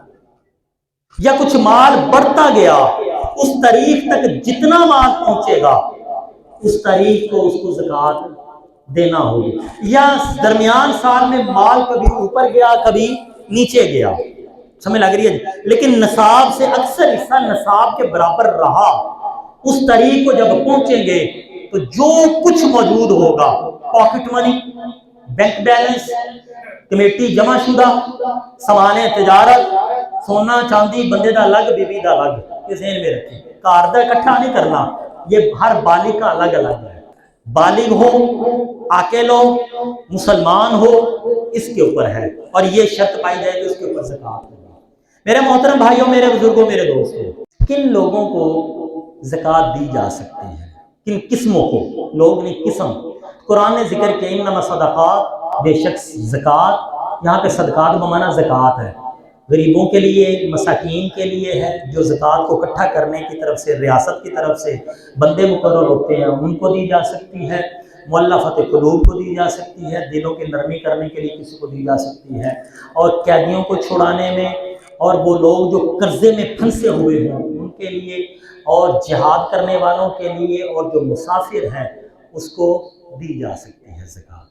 یا کچھ مال بڑھتا گیا اس تاریخ تک جتنا مال پہنچے گا اس تاریخ کو اس کو زکوٰۃ دینا ہوگی، یا درمیان سال میں مال کبھی اوپر گیا کبھی نیچے گیا، سمجھ لگ رہی ہے، لیکن نصاب سے اکثر حصہ نصاب کے برابر رہا، اس تاریخ کو جب پہنچیں گے تو جو کچھ موجود ہوگا، pocket money, bank balance, committee جمع شدہ، سامان تجارت، سونا چاندی، بندے دا الگ بیوی دا الگ، یہ ذہن میں رکھیں، کار دا اکٹھا نہیں کرنا، یہ ہر بالغ کا الگ الگ ہے، بالغ ہو، عاقل ہو، مسلمان ہو، اس کے اوپر ہے، اور یہ شرط پائی جائے کہ اس کے اوپر زکوٰۃ ہوگا۔ میرے محترم بھائیوں، میرے بزرگوں، میرے دوستوں، کن لوگوں کو زکوٰۃ دی جا سکتی ہے؟ کن قسموں کو؟ لوگ نہیں، قسم۔ قرآن نے ذکر کیا انما صدقات، بے شک زکوٰۃ، یہاں پہ صدقات بمعنی زکوٰۃ ہے، غریبوں کے لیے، مساکین کے لیے ہے، جو زکوٰۃ کو اکٹھا کرنے کی طرف سے ریاست کی طرف سے بندے مقرر ہوتے ہیں ان کو دی جا سکتی ہے، مؤلفۃ قلوب کو دی جا سکتی ہے، دلوں کی نرمی کرنے کے لیے کسی کو دی جا سکتی ہے، اور قیدیوں کو چھڑانے میں، اور وہ لوگ جو قرضے میں پھنسے ہوئے ہوں ان کے لیے، اور جہاد کرنے والوں کے لیے، اور جو مسافر ہیں اس کو دی جا سکتی ہے زکوٰۃ۔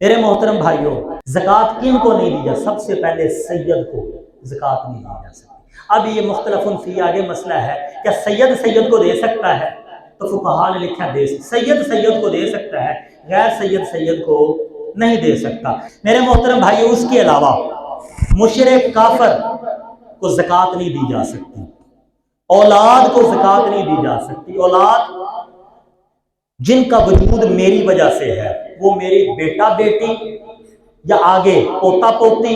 میرے محترم بھائیوں، زکوٰۃ کن کو نہیں دی جا؟ سب سے پہلے سید کو زکوٰۃ نہیں دی جا سکتی۔ اب یہ مختلف فی آگے مسئلہ ہے، کیا سید کو دے سکتا ہے؟ تو فقہاء نے لکھا دے سید کو دے سکتا ہے، غیر سید کو نہیں دے سکتا۔ میرے محترم بھائیوں، اس کے علاوہ مشرک کافر کو زکوٰۃ نہیں دی جا سکتی، اولاد کو زکوٰۃ نہیں دی جا سکتی۔ اولاد جن کا وجود میری وجہ سے ہے، وہ میری بیٹا بیٹی یا آگے پوتا پوتی،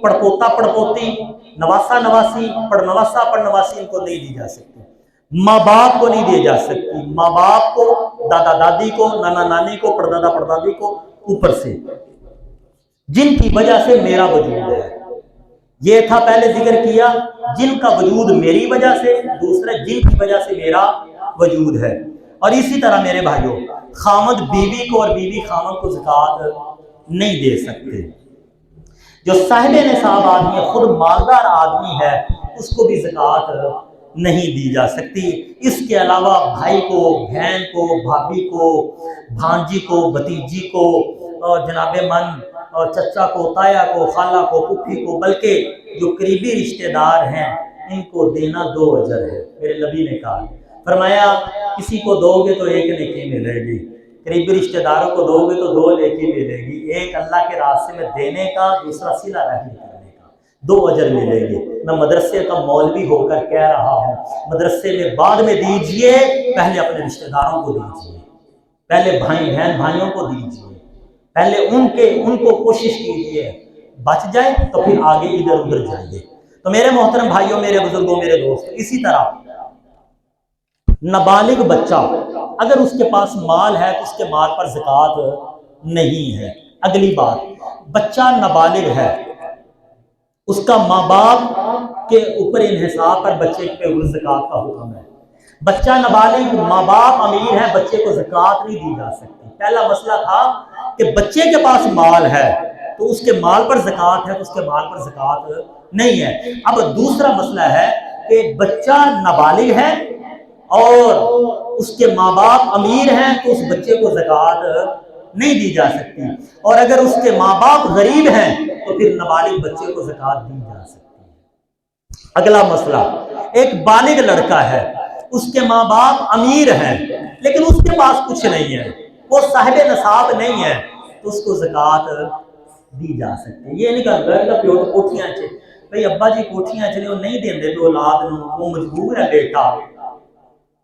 پڑپوتا پڑپوتی، نواسا نواسی، پڑنواسا پڑنواسی، ان کو نہیں دی جا سکتی۔ ماں باپ کو نہیں دی جا سکتی، ماں باپ کو، دادا دادی کو، نانا نانی کو، پردادا پردادی کو، اوپر سے جن کی وجہ سے میرا وجود ہے۔ یہ تھا پہلے ذکر کیا جن کا وجود میری وجہ سے، دوسرا جن کی وجہ سے میرا وجود ہے۔ اور اسی طرح میرے بھائیوں، خامد بیوی کو اور بیوی خامد کو زکوٰۃ نہیں دے سکتے۔ جو صاحب نصاب آدمی ہے، خود مالدار آدمی ہے، اس کو بھی زکوٰۃ نہیں دی جا سکتی۔ اس کے علاوہ بھائی کو، بہن کو، بھابھی کو، بھانجی کو، بھتیجی کو، اور جناب من اور چچا کو، تایا کو، خالہ کو، پھوپھی کو، بلکہ جو قریبی رشتہ دار ہیں ان کو دینا 2 اجر ہے۔ میرے نبی نے کہا، فرمایا کسی کو دو گے تو 1 نیکی ملے گی، قریبی رشتہ داروں کو دو گے تو 2 نیکی ملے گی، ایک اللہ کے راستے میں دینے کا، دوسرا صلہ رحمی کرنے کا، 2 اجر ملے گی۔ میں مدرسے کا مولوی ہو کر کہہ رہا ہوں، مدرسے میں بعد میں دیجئے، پہلے اپنے رشتہ داروں کو دیجئے، پہلے بھائی بہن بھائیوں کو دیجئے، پہلے ان کو کوشش کیجئے، بچ جائے تو پھر آگے ادھر ادھر جائیے۔ تو میرے محترم بھائیوں، میرے بزرگوں، میرے دوست، اسی طرح نابالغ بچہ اگر اس کے پاس مال ہے تو اس کے مال پر زکوٰۃ نہیں ہے۔ اگلی بات، بچہ نابالغ ہے، اس کا ماں باپ کے اوپر انحصار پر بچے پہ زکوٰۃ کا حکم ہے۔ بچہ نابالغ، ماں باپ امیر ہے، بچے کو زکوٰۃ نہیں دی جا سکتی۔ پہلا مسئلہ تھا کہ بچے کے پاس مال ہے تو اس کے مال پر زکوٰۃ ہے، تو اس کے مال پر زکوٰۃ نہیں ہے۔ اب دوسرا مسئلہ ہے کہ بچہ نابالغ ہے اور اس کے ماں باپ امیر ہیں تو اس بچے کو زکوٰۃ نہیں دی جا سکتی، اور اگر اس کے ماں باپ غریب ہیں تو پھر نابالغ بچے کو زکوٰۃ دی جا سکتی ہے۔ اگلا مسئلہ، ایک بالغ لڑکا ہے، اس کے ماں باپ امیر ہیں لیکن اس کے پاس کچھ نہیں ہے، وہ صاحب نصاب نہیں ہے، تو اس کو زکوٰۃ دی جا سکتی ہے۔ یہ نہیں کہا پیو تو کوٹھیاں چے بھائی ابا جی کوٹھیاں چلے وہ نہیں دیں دے تو اولاد وہ مجبور ہے بیٹا،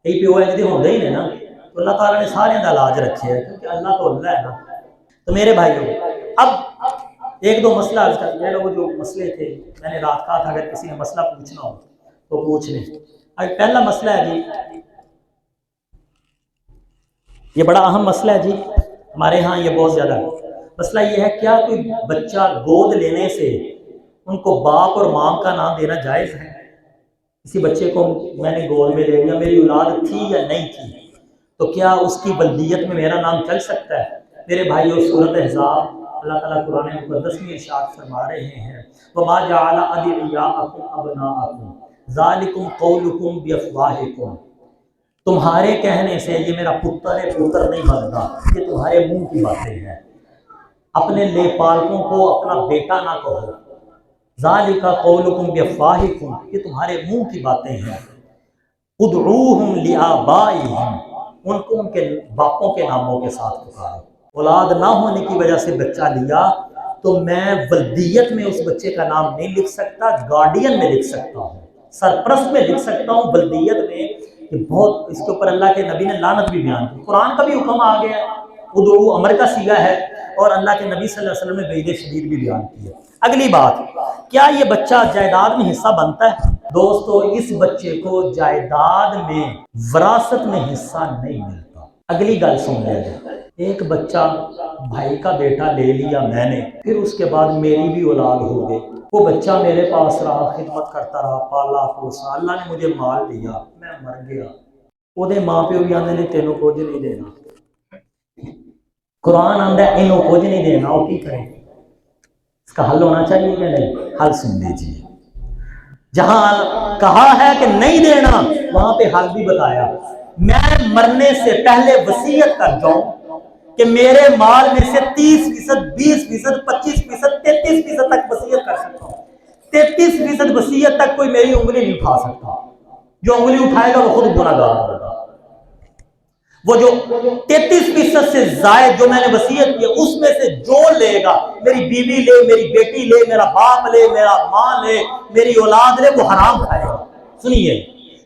یہ پیو ہے جی ہوندے ہی نے نا، تو اللہ تعالیٰ نے سارے کا علاج رکھے ہے کیونکہ اللہ تو اللہ ہے نا۔ تو میرے بھائیوں، اب ایک دو مسئلہ عرض کر دیا، وہ جو مسئلے تھے میں نے رات کہا تھا اگر کسی نے مسئلہ پوچھنا ہو تو پوچھ لیں۔ پہلا مسئلہ ہے جی، یہ بڑا اہم مسئلہ ہے جی، ہمارے ہاں یہ بہت زیادہ مسئلہ یہ ہے، کیا کوئی بچہ گود لینے سے ان کو باپ اور ماں کا نام دینا جائز ہے؟ کسی بچے کو میں نے گود میں لے لیا، میری اولاد تھی یا نہیں تھی، تو کیا اس کی ولدیت میں میرا نام چل سکتا ہے؟ میرے بھائیو، سورۃ احزاب اللہ تعالیٰ قرآن مقدس میں ارشاد فرما رہے ہیں، وَمَا جَعَلَ أَدْعِيَاءَكُمْ أَبْنَاءَكُمْ ذَلِكُمْ قَوْلُكُمْ بِأَفْوَاهِكُمْ، تمہارے کہنے سے یہ میرا پتر ہے پتر نہیں بنتا، یہ تمہارے منہ کی باتیں ہیں، اپنے لے پالکوں کو اپنا بیٹا نہ کہو، ذالک قولکم بافواہکم، یہ تمہارے منہ کی باتیں ہیں، ادعوہم لآبائہم، ان کو ان کے باپوں کے ناموں کے ساتھ پکارو۔ اولاد نہ ہونے کی وجہ سے بچہ لیا تو میں ولدیت میں اس بچے کا نام نہیں لکھ سکتا، گارڈین میں لکھ سکتا ہوں، سرپرست میں لکھ سکتا ہوں، ولدیت میں کہ بہت اس کے اوپر اللہ کے نبی نے لعنت بھی بیان کی، قرآن کا بھی حکم آ گیا ہے، ادعو امر کا صیغہ ہے، اور اللہ کے نبی صلی اللہ علیہ وسلم نے وعید شدید بھی بیان کی ہے۔ اگلی بات، کیا یہ بچہ جائیداد میں حصہ بنتا ہے؟ دوستو، اس بچے کو جائیداد میں وراثت میں حصہ نہیں ملتا۔ اگلی گل سن لیا جائے، ایک بچہ بھائی کا بیٹا لے لیا میں نے، پھر اس کے بعد میری بھی اولاد ہو گئی، وہ بچہ میرے پاس رہا، خدمت کرتا رہا، پالا پوسا، اللہ نے مجھے مال دیا، میں مر گیا، وہ دے ماں پیو بھی آندے نے تینوں کچھ نہیں دینا، قرآن آندہ ہے انہوں کچھ نہیں دینا، وہ کی کریں؟ اس کا حل ہونا چاہیے کہ نہیں؟ حل سن لیجیے، جہاں کہا ہے کہ نہیں دینا وہاں پہ حل بھی بتایا، میں مرنے سے پہلے وصیت کر جاؤں کہ میرے مال میں سے 30%، 20%، 25%، 33% تک وصیت کر سکتا ہوں، 33% وصیت تک کوئی میری انگلی نہیں اٹھا سکتا، جو انگلی اٹھائے گا وہ خود گناہگار ہوگا۔ وہ جو 33% سے زائد جو میں نے وصیت کی اس میں سے جو لے گا، میری بیوی لے، میری بیٹی لے، میرا باپ لے، میرا ماں لے، میری اولاد لے، وہ حرام کھائے گا۔ سنیے،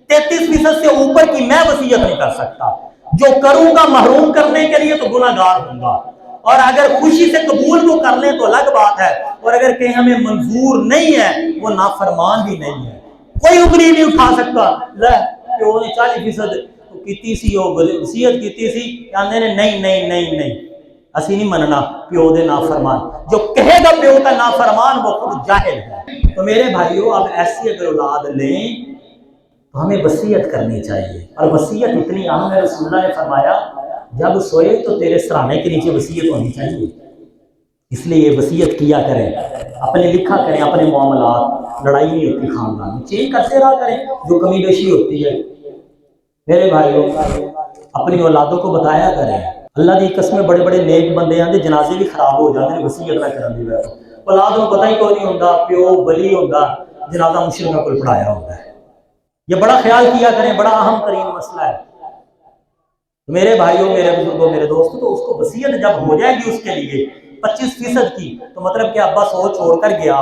33% سے اوپر کی میں وصیت نہیں کر سکتا، جو کروں گا محروم کرنے کے لیے تو گناہگار ہوں گا، اور اگر خوشی سے قبول کو کر لیں تو الگ بات ہے، اور اگر کہیں ہمیں منظور نہیں ہے وہ نافرمان بھی نہیں ہے، کوئی انگلی نہیں اٹھا سکتا۔ لے کہ وہ نے 40% کیتی سی، وہ وصیت کیتی سی، کہندے نے نہیں نہیں نہیں نہیں اسی نہیں مننا پیو دے نافرمان، جو کہے گا پیو کا نافرمان وہ خود جاہل ہے۔ تو میرے بھائیو، اب ایسی اگر اولاد لیں تو ہمیں وصیت کرنی چاہیے، اور وصیت اتنی اہم ہے، رسول اللہ نے فرمایا جب سوئے تو تیرے سرانے کے نیچے وصیت ہونی چاہیے، اس لیے وصیت کیا کریں، اپنے لکھا کریں، اپنے معاملات، لڑائی نہیں ہوتی خاندان میں، چینج کرتے رہا کریں جو کمی بیشی ہوتی ہے۔ میرے بھائیوں، اپنی اولادوں کو بتایا کریں، اللہ دی قسم بڑے بڑے نیک بندے آندے جنازے بھی خراب ہو جاتے ہیں وصیت نہ کرن دی وجہ سے، اولاد کو پتہ ہی کوئی نہیں ہوتا، پیو ولی ہوتا، جنازہ مشرق میں کوئی پڑھایا ہوتا ہے۔ یہ بڑا خیال کیا کریں، بڑا اہم ترین مسئلہ ہے۔ میرے بھائیوں، میرے بزرگوں، میرے دوستوں، تو اس کو وصیت جب ہو جائے گی اس کے لیے 25% کی، تو مطلب کہ ابا سو چھوڑ کر گیا،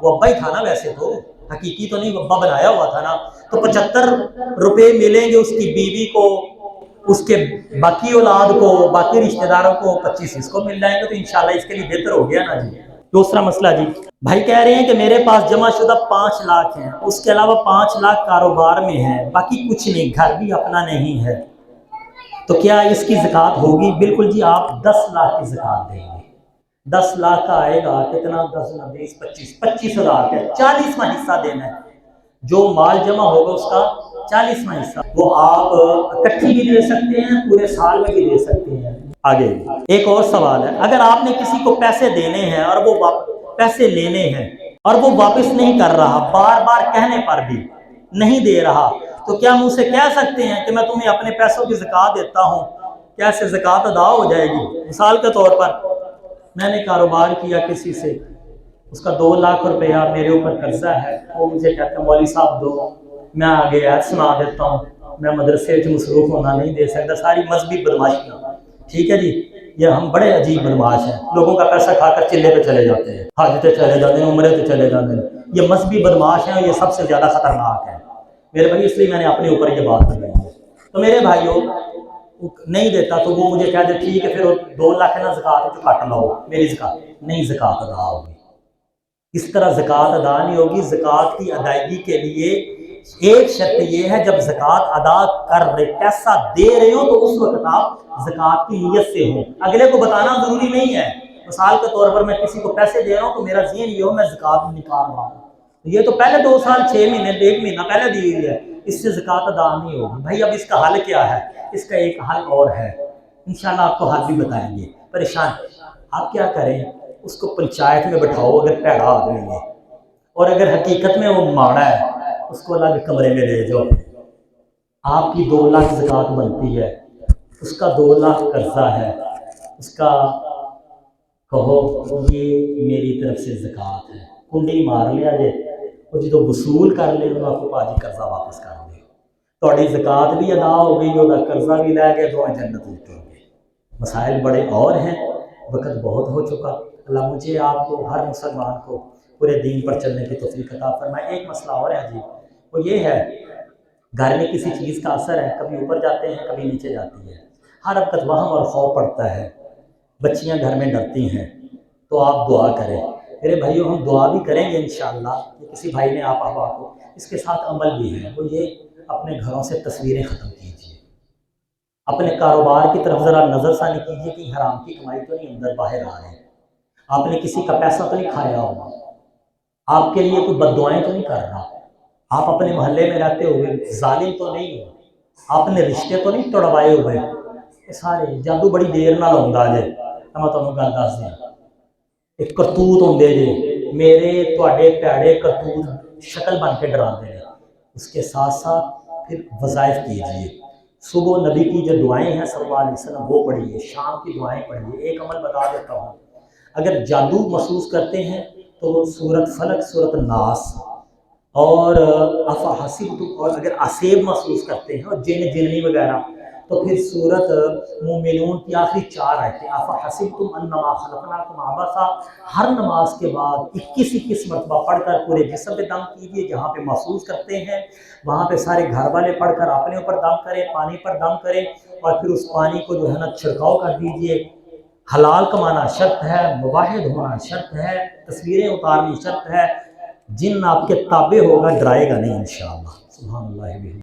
وہ ابا ہی تھا نا، ویسے تو حقیقی تو نہیں، ابا بنایا ہوا تھا نا، تو 75 روپے ملیں گے اس کی بیوی کو، اس کے باقی اولاد کو، باقی رشتہ داروں کو 25 اس کو مل جائیں گے، تو انشاءاللہ اس کے لیے بہتر ہو گیا نا جی۔ دوسرا مسئلہ جی، بھائی کہہ رہے ہیں کہ میرے پاس جمع شدہ 5 لاکھ ہیں، اس کے علاوہ 5 لاکھ کاروبار میں ہے، باقی کچھ نہیں، گھر بھی اپنا نہیں ہے، تو کیا اس کی زکوٰۃ ہوگی؟ بالکل جی، آپ 10 لاکھ کی زکوٰۃ دیں گے، 10 لاکھ کا آئے گا کتنا، 10 × 20 25,000 کا 40واں حصہ دینا ہے، جو مال جمع ہوگا اس کا 40واں حصہ، وہ آپ اکٹھی بھی دے سکتے ہیں، پورے سال میں بھی دے سکتے ہیں، آگے ایک اور سوال ہے، اگر آپ نے کسی کو پیسے دینے ہیں اور وہ پیسے لینے ہیں اور وہ واپس نہیں کر رہا، بار بار کہنے پر بھی نہیں دے رہا، تو کیا ہم اسے کہہ سکتے ہیں کہ میں تمہیں اپنے پیسوں کی زکوٰۃ دیتا ہوں، کیا اس سے زکوٰۃ ادا ہو جائے گی؟ مثال کے طور پر میں نے کاروبار کیا کسی سے، اس کا 2 لاکھ روپیہ میرے اوپر قرضہ ہے، وہ مجھے کہتے ہیں مولوی صاحب دو، میں آگے ایت سنا دیتا ہوں، میں مدرسے میں مصروف ہونا نہیں دے سکتا، ساری مذہبی بدماشیاں، ٹھیک ہے جی، یہ ہم بڑے عجیب بدماش ہیں، لوگوں کا پیسہ کھا کر چلے پہ چلے جاتے ہیں، حج پہ چلے جاتے ہیں، عمرے پہ چلے جاتے ہیں، یہ مذہبی بدماش ہیں اور یہ سب سے زیادہ خطرناک ہے میرے بھائی، اس لیے میں نے اپنے اوپر یہ بات کر رہی ہے۔ تو میرے بھائیوں نہیں دیتا تو وہ مجھے کہتے ٹھیک ہے پھر 2 لاکھ نا زکوٰۃ تو کاٹ لاؤ میری زکوٰۃ، نہیں زکوٰۃ ادا ہوگی، اس طرح زکوٰۃ ادا نہیں ہوگی۔ زکوٰۃ کی ادائیگی کے لیے ایک شرط یہ ہے جب زکوٰۃ ادا کر رہے پیسہ دے رہے ہو تو اس وقت آپ زکوٰۃ کی نیت سے ہو، اگلے کو بتانا ضروری نہیں ہے۔ مثال کے طور پر میں کسی کو پیسے دے رہا ہوں تو میرا ذہن یہ ہو میں زکوٰۃ نکال رہا ہوں، یہ تو پہلے 2 سال 6 مہینے 1 مہینہ پہلے دی ہوئی ہے، اس سے زکوٰۃ ادا نہیں ہوگی۔ بھائی اب اس کا حل کیا ہے؟ اس کا ایک حل اور ہے، انشاءاللہ آپ کو حل بھی بتائیں گے۔ پریشان آپ کیا کریں، اس کو پنچایت میں بٹھاؤ اگر پیڑا آدمی ہے، اور اگر حقیقت میں وہ ماڑا ہے اس کو الگ کمرے میں لے جاؤ، آپ کی 2 لاکھ زکوٰۃ بنتی ہے، اس کا 2 لاکھ قرضہ ہے، اس کا کہو یہ میری طرف سے زکوٰۃ ہے، کنڈی مار لیا جائے وہ جدو وصول کر لے انہوں آپ کو پاجی قرضہ واپس کر دے، تھوڑی زکوٰۃ بھی ادا ہو گئی، وہ قرضہ بھی لے گئے، دو جنت اتر گئے۔ مسائل بڑے اور ہیں، وقت بہت ہو چکا، اللہ مجھے آپ کو ہر مسلمان کو پورے دین پر چلنے کی توفیق عطا فرمائے۔ ایک مسئلہ اور ہے جی، وہ یہ ہے گھر میں کسی چیز کا اثر ہے، کبھی اوپر جاتے ہیں کبھی نیچے جاتی ہے، ہر وقت وہم اور خوف پڑتا ہے، بچیاں گھر میں ڈرتی ہیں، تو آپ دعا کریں میرے بھائیوں، ہم دعا بھی کریں گے انشاءاللہ، کہ کسی بھائی نے آپ احباب کو، اس کے ساتھ عمل بھی ہے، وہ یہ اپنے گھروں سے تصویریں ختم کیجیے، اپنے کاروبار کی طرف ذرا نظر ثانی کیجیے کہ حرام کی کمائی تو نہیں اندر باہر آ رہے، آپ نے کسی کا پیسہ تو نہیں کھایا ہوگا، آپ کے لیے کوئی بد دعائیں تو نہیں کر رہا، آپ اپنے محلے میں رہتے ہوئے ظالم تو نہیں ہو، آپ نے رشتے تو نہیں توڑوائے ہوئے، یہ سارے جادو بڑی دیر نہ لاؤں جے، میں تمہیں گل دس دیں، ایک کرتوت ہوندے جے میرے تواڈے پیڑے کرتوت شکل بن کے ڈراندے ہیں، اس کے ساتھ ساتھ پھر وظائف کیجیے، صبح نبی کی جو دعائیں ہیں صلی اللہ علیہ وسلم وہ پڑھیے، شام کی دعائیں پڑھیے۔ ایک عمل بتا دیتا ہوں، اگر جادو محسوس کرتے ہیں تو سورت فلق، سورت ناس اور افحسبتم، اور اگر عصیب محسوس کرتے ہیں اور جنی وغیرہ تو پھر سورت مومنون کی آخری 4 آیتیں افحسبتم انما خلقناکم عبثا، ہر نماز کے بعد 21 مرتبہ پڑھ کر پورے جسم پہ دم کیجیے، جہاں پہ محسوس کرتے ہیں وہاں پہ سارے گھر والے پڑھ کر اپنے اوپر دم کریں، پانی پر دم کریں، اور پھر اس پانی کو جو ہے نا چھڑکاؤ کر دیجیے۔ حلال کمانا شرط ہے، مواحد ہونا شرط ہے، تصویریں اتارنی شرط ہے، جن آپ کے تابع ہوگا ڈرائے گا نہیں انشاءاللہ۔ سبحان اللہ۔